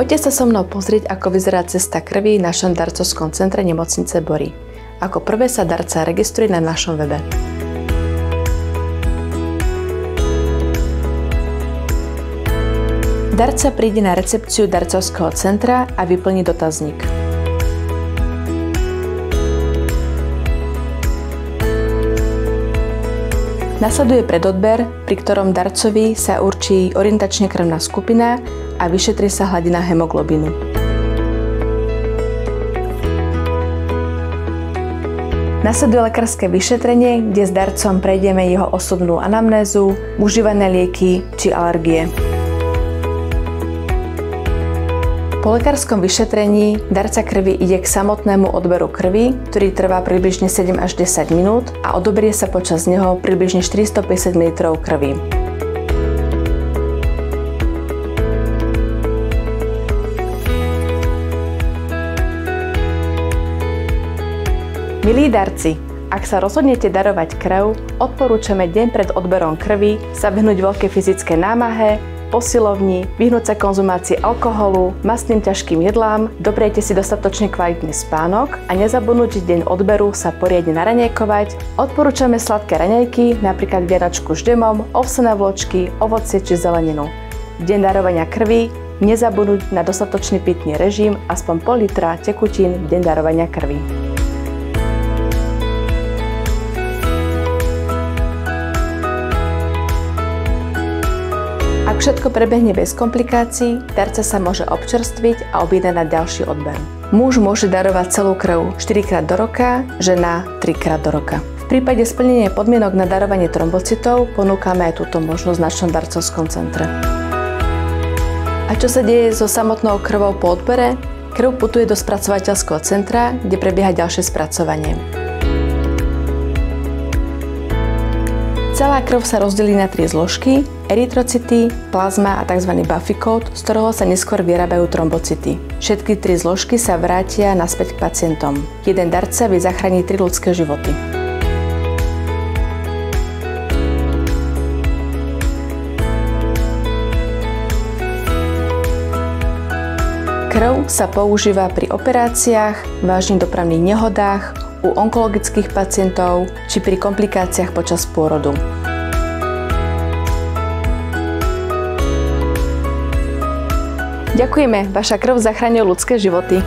Poďte sa so mnou pozrieť, ako vyzerá cesta krvi v našom darcovskom centre nemocnice Bory. Ako prvé sa darca registruje na našom webe. Darca príde na recepciu darcovského centra a vyplní dotazník. Nasleduje predodber, pri ktorom darcovi sa určí orientačne krvná skupina a vyšetrí sa hladina hemoglobínu. Nasleduje lekárske vyšetrenie, kde s darcom prejdeme jeho osobnú anamnézu, užívané lieky či alergie. Po lekárskom vyšetrení darca krvi ide k samotnému odberu krvi, ktorý trvá približne 7 až 10 minút a odoberie sa počas neho približne 450 ml krvi. Milí darci, ak sa rozhodnete darovať krv, odporúčame deň pred odberom krvi sa vyhnúť veľkej fyzickej námahe, posilovni, vyhnúť sa konzumácii alkoholu, mastným ťažkým jedlám, dopriete si dostatočne kvalitný spánok a nezabudnúť deň odberu sa poriadne naraňajkovať. Odporúčame sladké raňajky, napríklad vianočku s džemom, ovsené vločky, ovocie či zeleninu. Deň darovania krvi, nezabudnúť na dostatočný pitný režim, aspoň pol litra tekutín v deň darovania krvi. Ak všetko prebehne bez komplikácií, darca sa môže občerstviť a objednať na ďalší odber. Muž môže darovať celú krv 4-krát do roka, žena 3-krát do roka. V prípade splnenia podmienok na darovanie trombocitov ponúkame aj túto možnosť v našom darcovskom centre. A čo sa deje so samotnou krvou po odbere? Krv putuje do spracovateľského centra, kde prebieha ďalšie spracovanie. Celá krv sa rozdelí na 3 zložky: erytrocity, plazma a tzv. Buffy kód, z ktorého sa neskôr vyrábajú trombocity. Všetky 3 zložky sa vrátia naspäť k pacientom. Jeden darca vie zachrániť 3 ľudské životy. Krv sa používa pri operáciách, vážnych dopravných nehodách, u onkologických pacientov či pri komplikáciách počas pôrodu. Ďakujeme, vaša krv zachraňuje ľudské životy.